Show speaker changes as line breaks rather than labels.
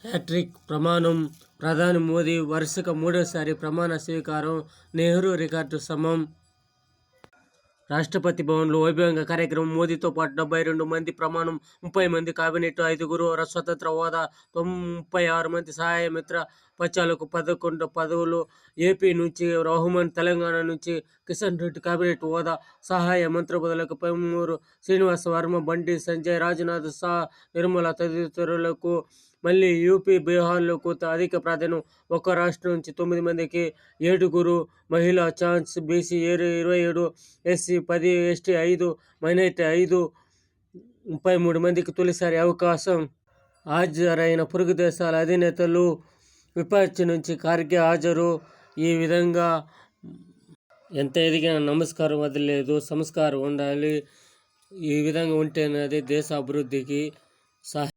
Hat trick ప్రమాణం ప్రధాని మోదీ వరుసగా మూడోసారి ప్రమాణ స్వీకారం. నెహ్రూ రికార్డు సమం. రాష్ట్రపతి భవన్లో వైభవంగా కార్యక్రమం. మోదీతో పాటు 72 మంది ప్రమాణం. 30 మంది కేబినెట్, 5గురు స్వతంత్ర హోదా, 36 మంది సహాయ మిత్ర పచాలకు 11 పదవులు. ఏపీ నుంచి రహమాన్, తెలంగాణ నుంచి కిషన్ రెడ్డి కేబినెట్ హోదా, సహాయ మంత్రిపదవులకు 13. శ్రీనివాస్ వర్మ, బండి సంజయ్, రాజ్నాథ్ సా, నిర్మల తదితరులకు. మళ్లీ యూపీ, బీహార్లకు అధిక ప్రాధాన్యం. ఒక్కో రాష్ట్రం నుంచి 9 మందికి, 7గురు మహిళా chance. BC 27, SC 10, ST 5, minority 5, 33 మందికి తొలిసారి అవకాశం. హాజరైన పొరుగు దేశాల అధినేతలు. విపక్ష నుంచి ఖార్గే హాజరు. ఈ విధంగా ఎంత ఎదిగినా నమస్కారం వదిలేదు, సంస్కారం ఉండాలి. ఈ విధంగా ఉంటేనే దేశ అభివృద్ధికి